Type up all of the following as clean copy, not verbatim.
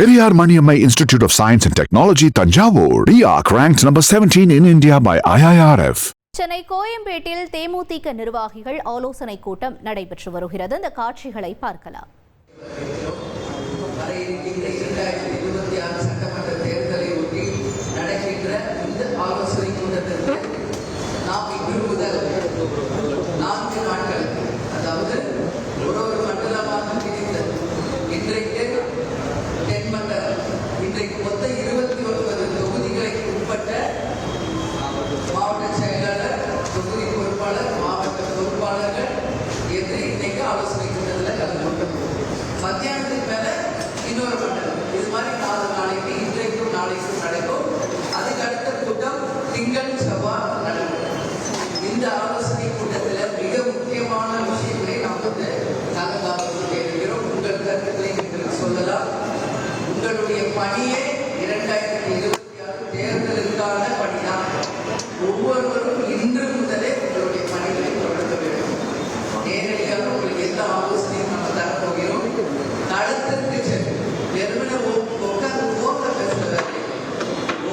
Periyar Maniammai Institute of Science and Technology, Tanjavur, RIAC ranked number 17 in India by IIRF. Chennai கோயம்பேட்டில் தேமுதிக நிர்வாகிகள் ஆலோசனை கூட்டம் நடைபெற்று வருகிறது. இந்த காட்சிகளை பார்க்கலாம். மத்தியானத்துக்கு மேல இன்னொரு மண்டலம் இது மாதிரி 4 நாளைக்கு இன்றைக்கும் நாளைக்கும் நடக்கும். அதுக்கு அடுத்த கூட்டம் திங்கள் செவ்வாய் நடக்கும். இந்த ஆலோசனை கூட்டத்தில் மிக முக்கியமான விஷயங்களை நாம் தகவல் கேட்கிறோம். உங்கள் கருத்துக்களை எங்களுக்கு சொல்லலாம். உங்களுடைய பணியே 2026 தேர்தலுக்கான பணிதான். ஒவ்வொருவரும் இன்று முதலே உங்களுடைய பணிகளை தொடங்க வேண்டும். நேரடியாக உங்களுக்கு எந்த ஆலோசனையும் நம்ம தரப்போகிறோம். களத்திற்கு சென்று வெறுமனே உட்கார்ந்து போக்க பேசுவதில்லை.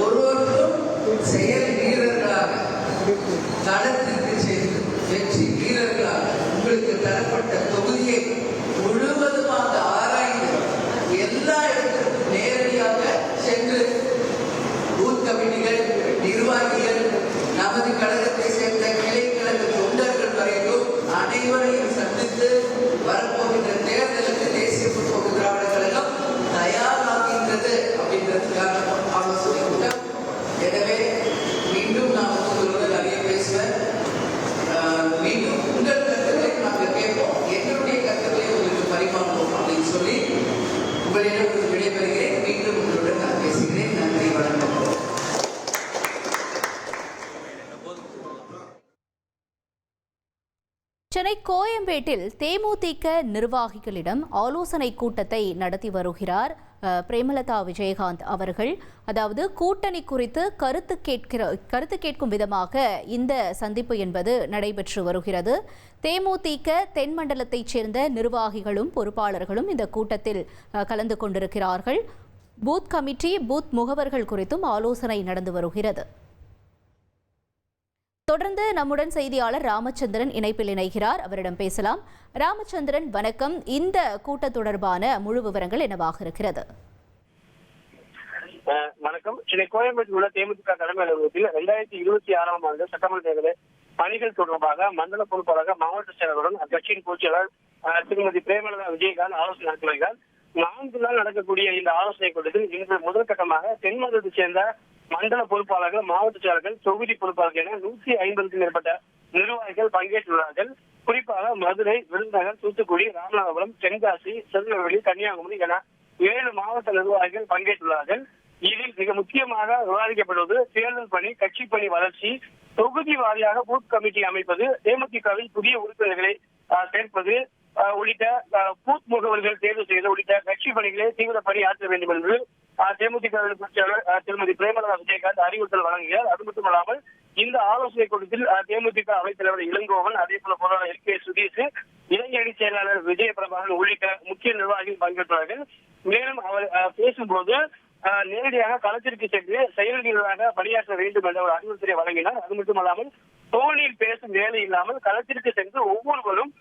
ஒருவரும் செயல் வீரர்களாக களத்திற்கு சென்று வெற்றி வீரர்களாக உங்களுக்கு தரப்பட்ட தொகுதியை முழுவதுமாக ஆராய்ந்து எல்லா இடத்திற்கும் நேரடியாக சென்று பூத் கமிட்டிகள், நிர்வாகிகள், நமது கழகத்தை சேர்ந்த கிளை கழக தொண்டர்கள் வரைக்கும் அனைவரையும் சந்தித்து வரப்போகின்ற தேர்தலுக்கு தேசிய முற்போக்கு திராவிட கழகம் தயாராகின்றது அப்படின்றதுக்கான ஆலோசனை கூட்டம். எனவே மீண்டும் நான் உங்களோடு நிறைய பேசுவேன். மீண்டும் உங்கள் கருத்துக்களை நாங்கள் கேட்போம், எங்களுடைய கருத்துக்களை உங்களுக்கு பரிமாறுவோம் அப்படின்னு சொல்லி உங்களிடம் விடைபெறுகிறேன். மீண்டும் உங்களுடன் நான் பேசுகிறேன். நன்றி, வணக்கம். சென்னை கோயம்பேட்டில் தேமுதிக நிர்வாகிகளிடம் ஆலோசனை கூட்டத்தை நடத்தி வருகிறார் பிரேமலதா விஜயகாந்த் அவர்கள். அதாவது கூட்டணி குறித்து கருத்து கேட்கும் விதமாக இந்த சந்திப்பு என்பது நடைபெற்று வருகிறது. தேமுதிக தென் மண்டலத்தைச் சேர்ந்த நிர்வாகிகளும் பொறுப்பாளர்களும் இந்த கூட்டத்தில் கலந்து கொண்டிருக்கிறார்கள். பூத் கமிட்டி, பூத் முகவர்கள் குறித்தும் ஆலோசனை நடந்து வருகிறது. தொடர்ந்து நம்முடன் செய்தியாளர் ராமச்சந்திரன் இணைப்பில் இணைகிறார். அவரிடம் பேசலாம். ராமச்சந்திரன், வணக்கம். இந்த கூட்ட தொடர்பான முழு விவரங்கள் என்னவாக இருக்கிறது? வணக்கம். சென்னை கோயம்பேட்டில் உள்ள தேமுதிக தலைமை அலுவலகத்தில் 2026ஆம் ஆண்டு சட்டமன்ற தேர்தல் பணிகள் தொடர்பாக மண்டல பொறுப்பாளர், மாவட்ட செயலருடன் அக்கட்சியின் பொதுச்செயலாளர் திருமதி பிரேமலதா விஜயகாந்த் ஆலோசனை நடத்தி வருகிறார். 4 நாள் நடக்கக்கூடிய இந்த ஆலோசனை கூட்டத்தில் இன்று முதல் கட்டமாக தென் மண்டலத்தைச் சேர்ந்த மண்டல பொறுப்பாளர்கள், மாவட்ட செயலர்கள், தொகுதி பொறுப்பாளர்கள் என 150க்கும் மேற்பட்ட நிர்வாகிகள் பங்கேற்றுள்ளார்கள். குறிப்பாக மதுரை, விருதுநகர், தூத்துக்குடி, ராமநாதபுரம், தென்காசி, திருநெல்வேலி, கன்னியாகுமரி என 7 மாவட்ட நிர்வாகிகள் பங்கேற்றுள்ளார்கள். இதில் மிக முக்கியமாக விவாதிக்கப்படுவது தேர்தல் பணி, கட்சி பணி வளர்ச்சி, தொகுதி வாரியாக பூத் கமிட்டி அமைப்பது, தேமுதிகவில் புதிய உறுப்பினர்களை சேர்ப்பது உள்ளிட்ட பூத் முகவர்கள் தேர்வு செய்வது உள்ளிட்ட கட்சி பணிகளை தீவிர பணியாற்ற வேண்டும் என்று தேமுதிக பொதுச்செயலாளர் திருமதி பிரேமலதா விஜயகாந்த் அறிவுறுத்தல் வழங்குகிறார். அது மட்டுமல்லாமல் இந்த ஆலோசனை கூட்டத்தில் தேமுதிக அவைத் தலைவர் இளங்கோவன், அதே போல பொருளாளர் எல் கே சுதீஷ், இளைஞரணி செயலாளர் விஜயபிரபாகரன் உள்ளிட்ட முக்கிய நிர்வாகிகள் பங்கேற்றார்கள். மேலும் அவர் பேசும்போது நேரடியாக களத்திற்கு சென்று செயல் வீரராக பணியாற்ற வேண்டும் என்ற ஒரு அறிவுறுத்தலை வழங்கினார். அது மட்டுமல்லாமல் தோணியில் பேசும் வேலை இல்லாமல் களத்திற்கு சென்று ஒவ்வொருவரும்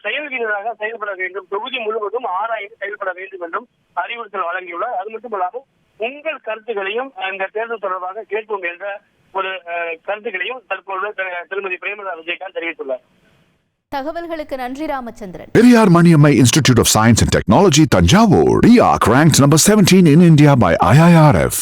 செயல் வீரராக செயல்பட வேண்டும், தொகுதி முழுவதும் ஆராய்ந்து செயல்பட வேண்டும் என்றும் அறிவுறுத்தல் வழங்கியுள்ளார். அது மட்டுமல்லாமல் உங்கள் கருத்துக்களையும் இந்த தேர்தல் தொடர்பாக கேட்போம் என்ற ஒரு கருத்துக்களையும் தற்போது திருமதி பிரேமலதா விஜயகாந்த் தெரிவித்துள்ளார். தகவல்களுக்கு நன்றி, Ramachandran. Periyar Maniammai Institute of Science and Technology, Tanjavur, RIAC ranked number 17 in India by IIRF.